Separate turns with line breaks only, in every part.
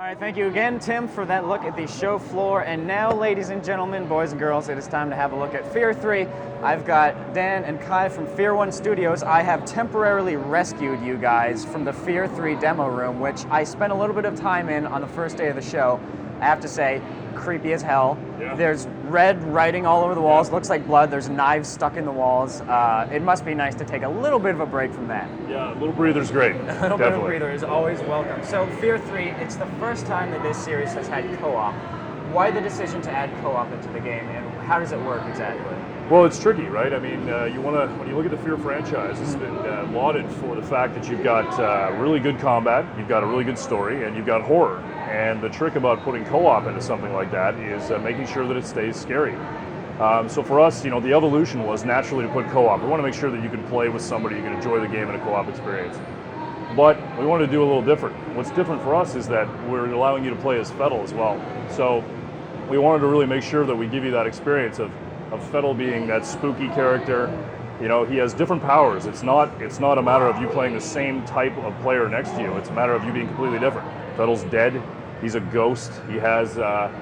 right, thank you again, Tim, for that look at the show floor. And now, ladies and gentlemen, boys and girls, it is time to have a look at F.e.a.r 3. I've got Dan and Kai from F.e.a.R 1 Studios. I have temporarily rescued you guys from the F.e.a.r 3 demo room, which I spent a little bit of time in on the first day of the show. I have to say, creepy as hell.
Yeah.
There's red writing all over the walls, looks like blood. There's knives stuck in the walls. It must be nice to take a little bit of a break from that.
Yeah, a little breather's great.
A little bit of a breather is always welcome. So F.e.a.r 3, it's the first time that this series has had co-op. Why the decision to add co-op into the game, and how does it work exactly?
Well, it's tricky, right? I mean, when you look at the F.e.a.r franchise, it's been lauded for the fact that you've got really good combat, you've got a really good story, and you've got horror. And the trick about putting co-op into something like that is making sure that it stays scary. So for us, the evolution was naturally to put co-op. We want to make sure that you can play with somebody, you can enjoy the game in a co-op experience. But we wanted to do a little different. What's different for us is that we're allowing you to play as f.e.a.r as well. So we wanted to really make sure that we give you that experience of f.e.a.r being that spooky character. He has different powers. It's not a matter of you playing the same type of player next to you. It's a matter of you being completely different. f.e.a.r's dead. He's a ghost. He has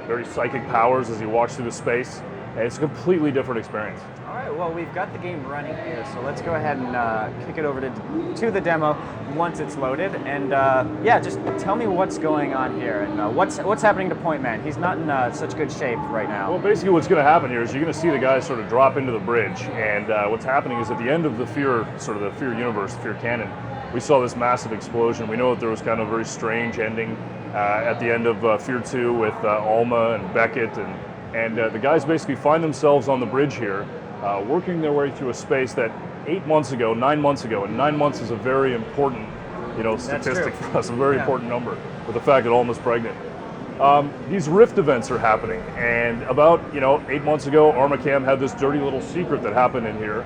very psychic powers as he walks through the space. And it's a completely different experience.
All right, well, we've got the game running here, so let's go ahead and kick it over to the demo once it's loaded. And yeah, just tell me what's going on here and what's happening to Point Man. He's not in such good shape right now.
Well, basically what's going to happen here is you're going to see the guys sort of drop into the bridge, and what's happening is at the end of the F.e.a.r, sort of the F.e.a.r universe, the F.e.a.r canon, we saw this massive explosion. We know that there was kind of a very strange ending at the end of F.e.a.r 2 with Alma and Beckett, and the guys basically find themselves on the bridge here, working their way through a space that 9 months ago, and 9 months is a very important, statistic for us, a very important number, with the fact that Alma's pregnant. These rift events are happening, and about 8 months ago, Armacam had this dirty little secret that happened in here,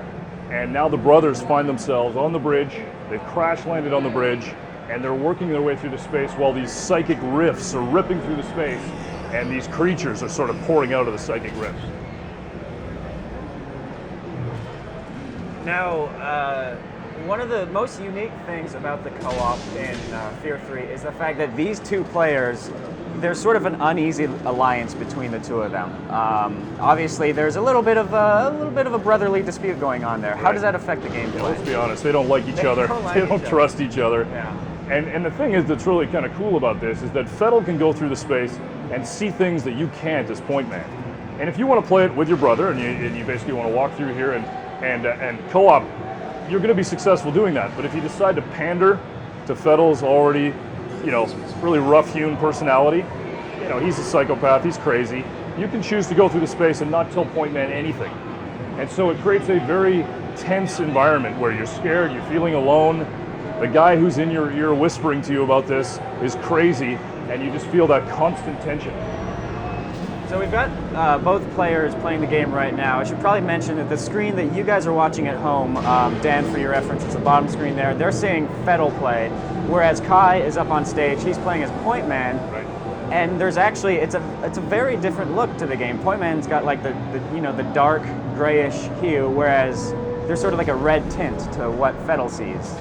and now the brothers find themselves on the bridge. They've crash landed on the bridge, and they're working their way through the space while these psychic rifts are ripping through the space, and these creatures are sort of pouring out of the psychic rifts.
Now, one of the most unique things about the co-op in F.e.a.r 3 is the fact that these two players, there's sort of an uneasy alliance between the two of them. Obviously, there's a little bit of a brotherly dispute going on there. How does that affect the gameplay?
Let's be honest, they don't like each other. They don't trust each other.
Yeah.
And the thing is that's really kind of cool about this is that f.e.a.r can go through the space and see things that you can't as Point Man. And if you want to play it with your brother and you basically want to walk through here and co-op, you're going to be successful doing that. But if you decide to pander to f.e.a.r's already, really rough-hewn personality, he's a psychopath, he's crazy, you can choose to go through the space and not tell Point Man anything. And so it creates a very tense environment where you're scared, you're feeling alone. The guy who's in your ear whispering to you about this is crazy, and you just feel that constant tension.
So we've got both players playing the game right now. I should probably mention that the screen that you guys are watching at home, Dan, for your reference, it's the bottom screen there. They're seeing f.e.a.r play, whereas Kai is up on stage. He's playing as Point Man.
Right.
And there's actually, it's a very different look to the game. Point Man's got like the dark grayish hue, whereas there's sort of like a red tint to what f.e.a.r sees.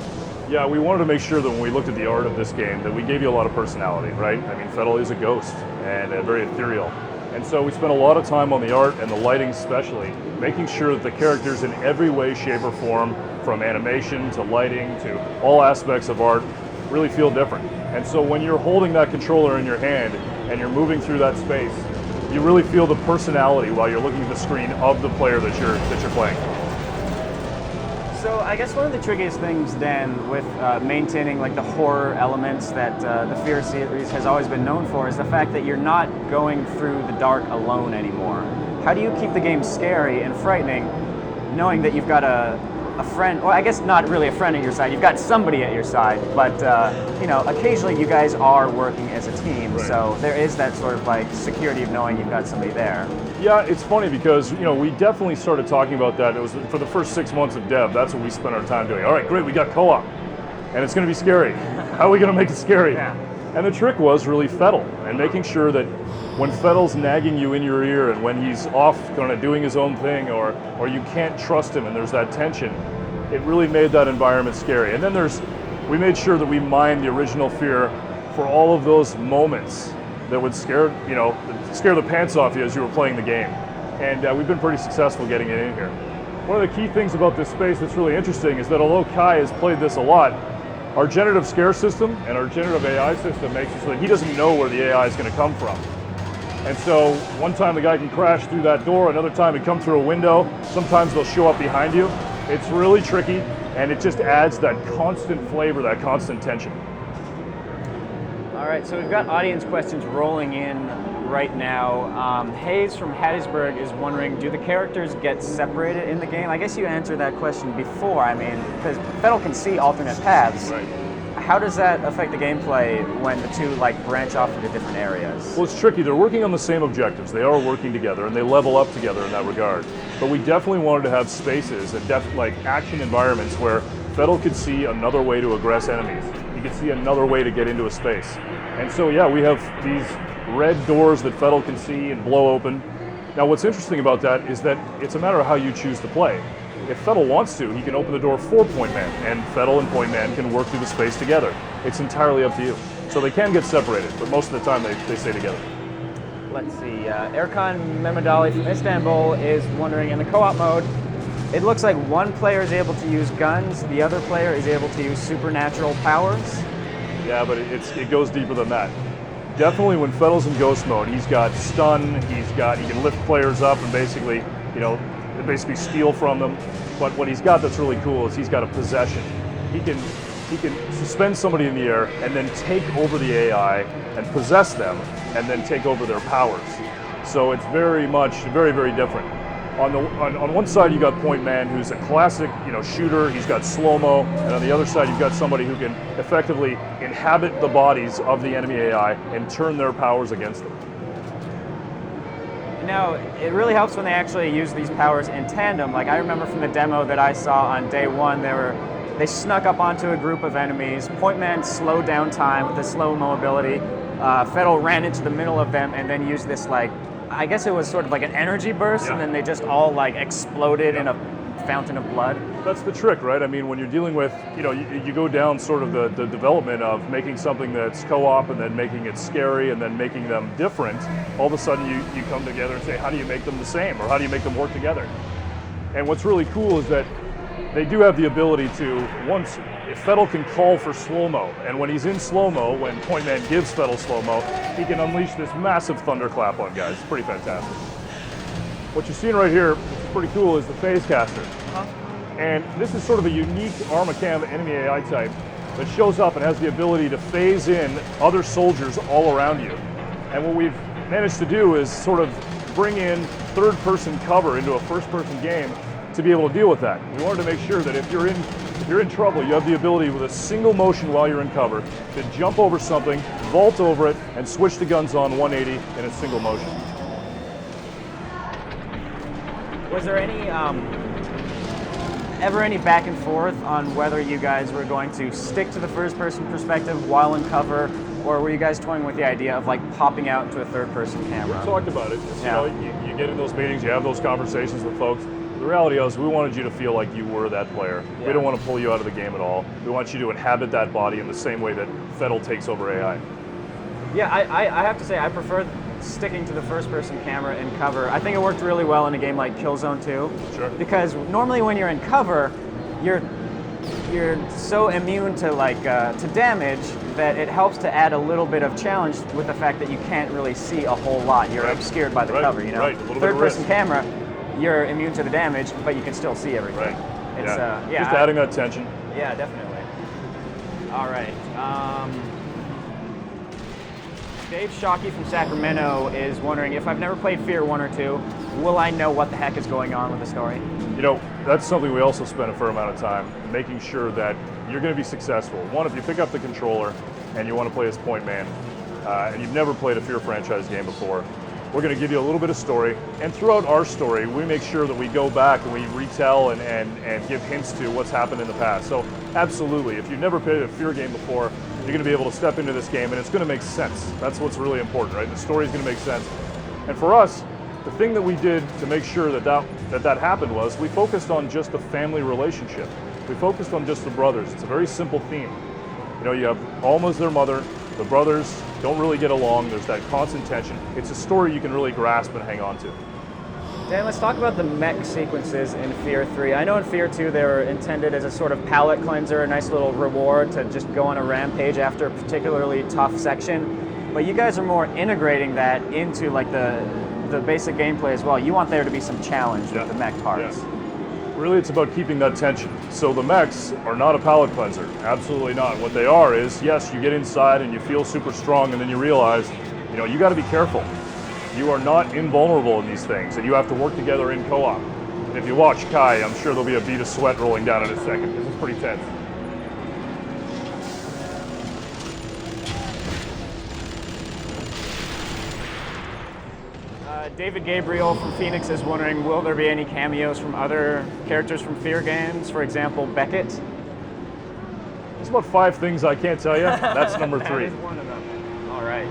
Yeah, we wanted to make sure that when we looked at the art of this game that we gave you a lot of personality, right? I mean, f.e.a.r is a ghost and very ethereal. And so we spent a lot of time on the art and the lighting especially, making sure that the characters in every way, shape, or form, from animation to lighting to all aspects of art, really feel different. And so when you're holding that controller in your hand and you're moving through that space, you really feel the personality while you're looking at the screen of the player that you're playing.
So I guess one of the trickiest things, Dan, with maintaining like the horror elements that the F.e.a.r series has always been known for is the fact that you're not going through the dark alone anymore. How do you keep the game scary and frightening knowing that you've got a friend, well, I guess not really a friend at your side, you've got somebody at your side, but occasionally you guys are working as a team,
right.
So there is that sort of like security of knowing you've got somebody there.
Yeah, it's funny because, we definitely started talking about that. It was for the first 6 months of dev, that's what we spent our time doing. All right, great, we got co-op, and it's going to be scary. How are we going to make it scary?
Yeah.
And the trick was really f.e.a.r and making sure that when f.e.a.r's nagging you in your ear and when he's off kind of doing his own thing or you can't trust him and there's that tension, it really made that environment scary. And then we made sure that we mined the original F.e.a.r for all of those moments that would scare the pants off you as you were playing the game. And we've been pretty successful getting it in here. One of the key things about this space that's really interesting is that although Kai has played this a lot, our generative scare system and our generative AI system makes it so that he doesn't know where the AI is going to come from. And so one time the guy can crash through that door, another time he come through a window, sometimes they'll show up behind you. It's really tricky, and it just adds that constant flavor, that constant tension.
All right, so we've got audience questions rolling in right now. Hayes from Hattiesburg is wondering, do the characters get separated in the game? I guess you answered that question before. I mean, because f.e.a.r can see alternate paths.
Right.
How does that affect the gameplay when the two branch off into different areas?
Well, it's tricky. They're working on the same objectives. They are working together, and they level up together in that regard. But we definitely wanted to have spaces and action environments where f.e.a.r could see another way to aggress enemies. He could see another way to get into a space. And so, yeah, we have these red doors that f.e.a.r can see and blow open. Now, what's interesting about that is that it's a matter of how you choose to play. If f.e.a.r wants to, he can open the door for Point Man, and f.e.a.r and Point Man can work through the space together. It's entirely up to you. So they can get separated, but most of the time they stay together.
Let's see, Erkan Mehmedali from Istanbul is wondering, in the co-op mode, it looks like one player is able to use guns, the other player is able to use supernatural powers.
Yeah, but it goes deeper than that. Definitely when f.e.a.r's in ghost mode, he's got stun, he can lift players up and basically steal from them. But what he's got that's really cool is he's got a possession. He can suspend somebody in the air and then take over the AI and possess them and then take over their powers. So it's very different. On one side you got Point Man, who's a classic shooter. He's got slow-mo, and on the other side you've got somebody who can effectively inhabit the bodies of the enemy AI and turn their powers against them.
Now, it really helps when they actually use these powers in tandem. Like, I remember from the demo that I saw on day one, they snuck up onto a group of enemies. Point Man slowed down time with his slow mobility. f.e.a.r ran into the middle of them and then used this, I guess it was sort of like an energy burst, and then they just all exploded in a fountain of blood.
That's the trick, right? I mean, when you're dealing with, you go down sort of the development of making something that's co-op and then making it scary and then making them different, all of a sudden you come together and say, how do you make them the same, or how do you make them work together? And what's really cool is that they do have the ability to, if f.e.a.r can call for slow-mo, and when he's in slow-mo, when Point Man gives f.e.a.r slow-mo, he can unleash this massive thunderclap on guys. It's pretty fantastic. What you're seeing right here, which is pretty cool, is the phase caster. And this is sort of a unique Armacam enemy AI type that shows up and has the ability to phase in other soldiers all around you. And what we've managed to do is sort of bring in third-person cover into a first-person game to be able to deal with that. We wanted to make sure that if you're in trouble, you have the ability with a single motion while you're in cover to jump over something, vault over it, and switch the guns on 180 in a single motion.
Was there any ever any back and forth on whether you guys were going to stick to the first-person perspective while in cover, or were you guys toying with the idea of popping out into a third-person camera?
We talked about it.
Yeah.
You get in those meetings, you have those conversations with folks. The reality is we wanted you to feel like you were that player. Yeah. We don't want to pull you out of the game at all. We want you to inhabit that body in the same way that f.e.a.r takes over AI.
Yeah, I have to say I prefer sticking to the first-person camera in cover. I think it worked really well in a game like Killzone 2.
Sure.
Because normally when you're in cover, you're so immune to to damage that it helps to add a little bit of challenge with the fact that you can't really see a whole lot. You're obscured by the cover,
Right. A little bit of
Third-person
risk.
camera, you're immune to the damage, but you can still see everything.
Right.
It's,
Just adding that tension.
Yeah, definitely. All right. Dave Shockey from Sacramento is wondering, if I've never played f.e.a.r 1 or 2, will I know what the heck is going on with the story?
That's something we also spent a fair amount of time making sure that you're going to be successful. One, if you pick up the controller and you want to play as Point Man, and you've never played a f.e.a.r franchise game before, we're going to give you a little bit of story, and throughout our story, we make sure that we go back and we retell and give hints to what's happened in the past. So absolutely, if you've never played a f.e.a.r game before, you're going to be able to step into this game and it's going to make sense. That's what's really important, right? The story's going to make sense. And for us, the thing that we did to make sure that happened was we focused on just the family relationship. We focused on just the brothers. It's a very simple theme. You have Alma as their mother, The brothers don't really get along. There's that constant tension. It's a story you can really grasp and hang on to.
Dan, let's talk about the mech sequences in F.e.a.r. 3. I know in F.e.a.r. 2 they were intended as a sort of palate cleanser, a nice little reward to just go on a rampage after a particularly tough section. But you guys are more integrating that into like the basic gameplay as well. You want there to be some challenge with the mech parts.
Yeah. Really, it's about keeping that tension. So the mechs are not a palate cleanser. Absolutely not. What they are is, yes, you get inside and you feel super strong, and then you realize, you got to be careful. You are not invulnerable in these things, and you have to work together in co-op. And if you watch Kai, I'm sure there'll be a bead of sweat rolling down in a second, because it's pretty tense.
David Gabriel from Phoenix is wondering, will there be any cameos from other characters from F.e.a.r. games? For example, Beckett?
There's about 5 things I can't tell you. That's number 3.
That is one of them. All right.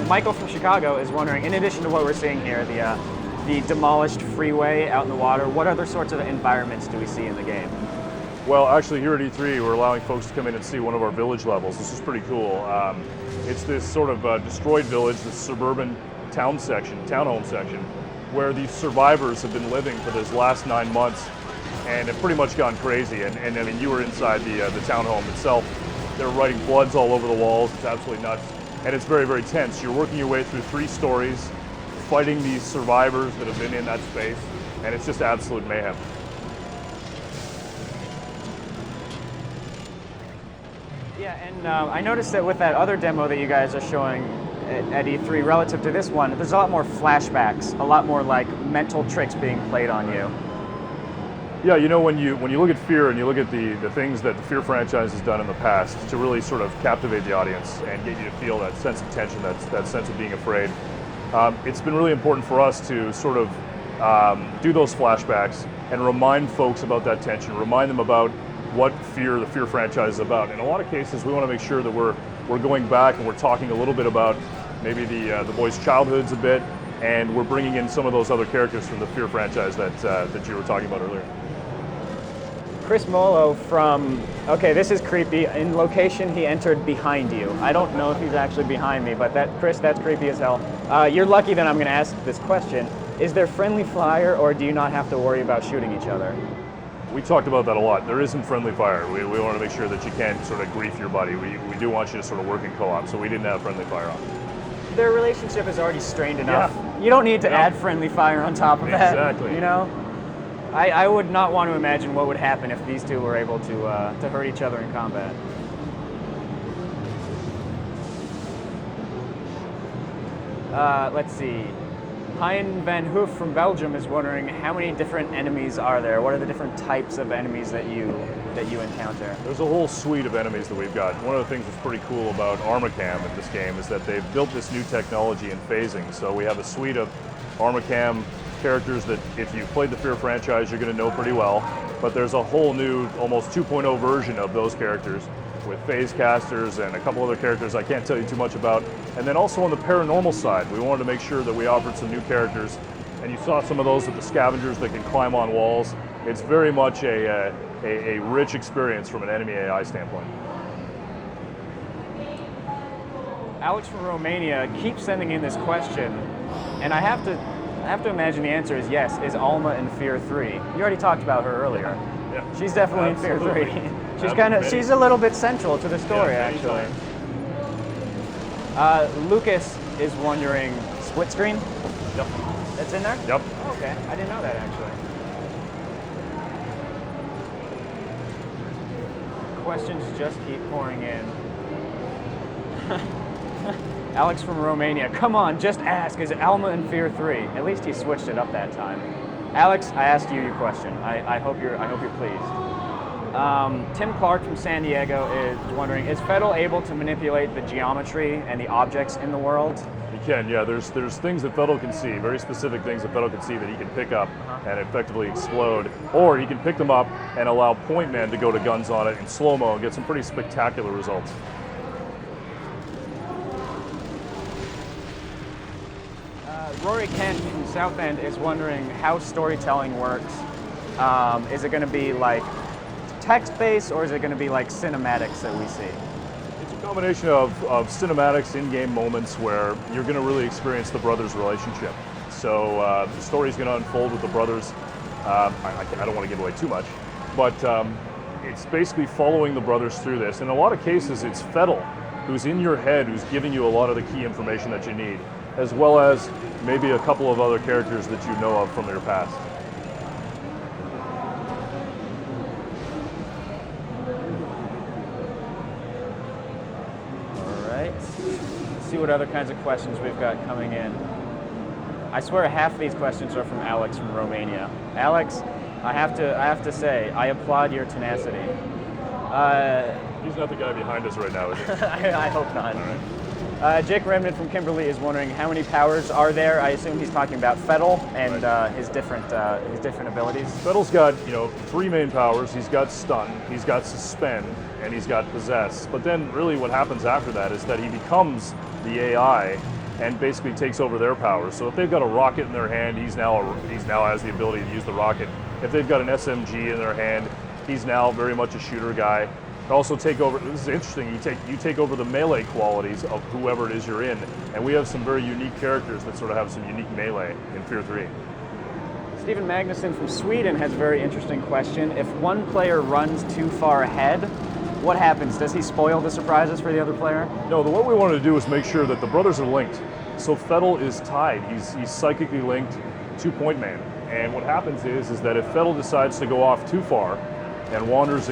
Michael from Chicago is wondering, in addition to what we're seeing here, the demolished freeway out in the water, what other sorts of environments do we see in the game?
Well, actually here at E3, we're allowing folks to come in and see one of our village levels. This is pretty cool. It's this sort of destroyed village, this suburban townhome section, where these survivors have been living for this last 9 months and have pretty much gone crazy. And I mean, you were inside the townhome itself. They're writing bloods all over the walls. It's absolutely nuts. And it's very, very tense. You're working your way through 3 stories, fighting these survivors that have been in that space, and it's just absolute mayhem.
Yeah, and I noticed that with that other demo that you guys are showing at E3 relative to this one, there's a lot more flashbacks, a lot more like mental tricks being played on you.
Yeah, when you look at F.e.a.r. and you look at the things that the F.e.a.r. franchise has done in the past to really sort of captivate the audience and get you to feel that sense of tension, that sense of being afraid, it's been really important for us to sort of do those flashbacks and remind folks about that tension, remind them about what the F.e.a.r. franchise is about. In a lot of cases, we want to make sure that we're going back and we're talking a little bit about maybe the boys' childhoods a bit, and we're bringing in some of those other characters from the F.e.a.r. franchise that you were talking about earlier.
Chris Molo from, okay, this is creepy. In location, he entered behind you. I don't know if he's actually behind me, but Chris, that's creepy as hell. You're lucky that I'm going to ask this question. Is there friendly fire, or do you not have to worry about shooting each other?
We talked about that a lot. There isn't friendly fire. We want to make sure that you can't sort of grief your buddy. We do want you to sort of work in co-op, so we didn't have friendly fire on.
Their relationship is already strained enough. Yeah. You don't need to add friendly fire on top of that.
Exactly.
I would not want to imagine what would happen if these two were able to hurt each other in combat. Let's see. Hein van Hoof from Belgium is wondering, how many different enemies are there? What are the different types of enemies that you encounter?
There's a whole suite of enemies that we've got. One of the things that's pretty cool about Armacam in this game is that they've built this new technology in phasing. So we have a suite of Armacam characters that if you've played the F.e.a.r. franchise, you're going to know pretty well. But there's a whole new, almost 2.0 version of those characters with phase casters and a couple other characters I can't tell you too much about. And then also on the paranormal side, we wanted to make sure that we offered some new characters. And you saw some of those with the scavengers that can climb on walls. It's very much a rich experience from an enemy AI standpoint.
Alex from Romania keeps sending in this question, and I have to imagine the answer is yes. Is Alma in F.e.a.r. 3? You already talked about her earlier.
Yeah.
She's definitely
Absolutely.
in F.e.a.r. 3. She's a little bit central to the story, actually. Lucas is wondering, split screen?
Yep.
That's in there?
Yep.
Oh, okay, I didn't know that actually. Questions just keep pouring in. Alex from Romania, come on, just ask, is Alma in F.e.a.r. 3? At least he switched it up that time. Alex, I asked you your question. I hope you're pleased. Tim Clark from San Diego is wondering, is F.e.a.r. able to manipulate the geometry and the objects in the world?
He can, yeah. There's things that F.e.a.r. can see, very specific things that F.e.a.r. can see that he can pick up and effectively explode, or he can pick them up and allow point men to go to guns on it in slow-mo and get some pretty spectacular results.
Rory Kent from Southend is wondering how storytelling works. Is it going to be like text-based, or is it going to be like cinematics that we see?
It's a combination of cinematics, in-game moments where you're going to really experience the brothers' relationship. So the story is going to unfold with the brothers. I don't want to give away too much, but it's basically following the brothers through this. In a lot of cases, it's F.e.a.r who's in your head, who's giving you a lot of the key information that you need, as well as maybe a couple of other characters that you know of from your past.
All right. Let's see what other kinds of questions we've got coming in. I swear half of these questions are from Alex from Romania. Alex, I have to say, I applaud your tenacity.
He's not the guy behind us right now, is he?
I hope not.
All right.
Jake Remnant from Kimberly is wondering how many powers are there. I assume he's talking about F.e.a.r and his different abilities.
F.e.a.r's got 3 main powers. He's got Stun, he's got Suspend, and he's got Possess. But then really what happens after that is that he becomes the AI and basically takes over their powers. So if they've got a rocket in their hand, he's now has the ability to use the rocket. If they've got an SMG in their hand, he's now very much a shooter guy. Also take over, this is interesting, you take over the melee qualities of whoever it is you're in, and we have some very unique characters that sort of have some unique melee in F.e.a.r 3.
Stephen Magnusson from Sweden has a very interesting question. If one player runs too far ahead, what happens? Does he spoil the surprises for the other player?
No, what we wanted to do is make sure that the brothers are linked. So F.e.a.r is tied, he's psychically linked to Point Man. And what happens is that if F.e.a.r decides to go off too far, and wanders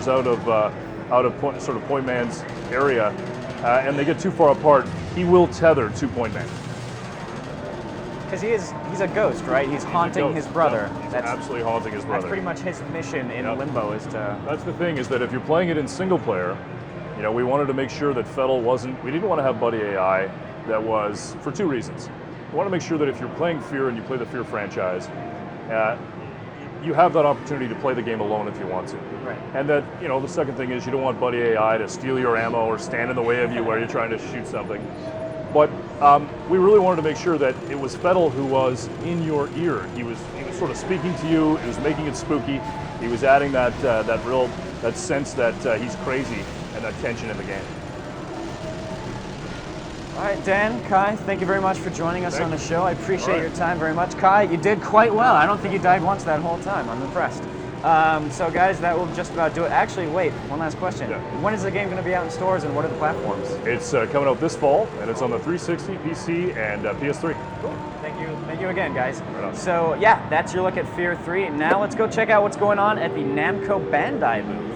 out of Point Man's area, and they get too far apart, he will tether to Point Man.
Because he's a ghost, right? He's haunting his brother.
Yep. He's absolutely haunting his brother.
That's pretty much his mission in Limbo is to...
That's the thing, is that if you're playing it in single player, we wanted to make sure that F.e.a.r we didn't want to have Buddy AI that was, for 2 reasons. We want to make sure that if you're playing F.e.a.r and you play the F.e.a.r franchise, you have that opportunity to play the game alone if you want to.
Right.
And that, the second thing is you don't want Buddy AI to steal your ammo or stand in the way of you while you're trying to shoot something. But we really wanted to make sure that it was F.e.a.r who was in your ear. He was sort of speaking to you, he was making it spooky, he was adding that sense that he's crazy and that tension in the game.
All right, Dan, Kai, thank you very much for joining us on the show. I appreciate your time very much. Kai, you did quite well. I don't think you died once that whole time. I'm impressed. So guys, that will just about do it. Actually, wait, one last question. Yeah. When is the game going to be out in stores and what are the platforms?
It's coming out this fall, and it's on the 360, PC, and PS3.
Cool. Thank you again, guys. So yeah, that's your look at F.e.a.r 3. Now let's go check out what's going on at the Namco Bandai booth.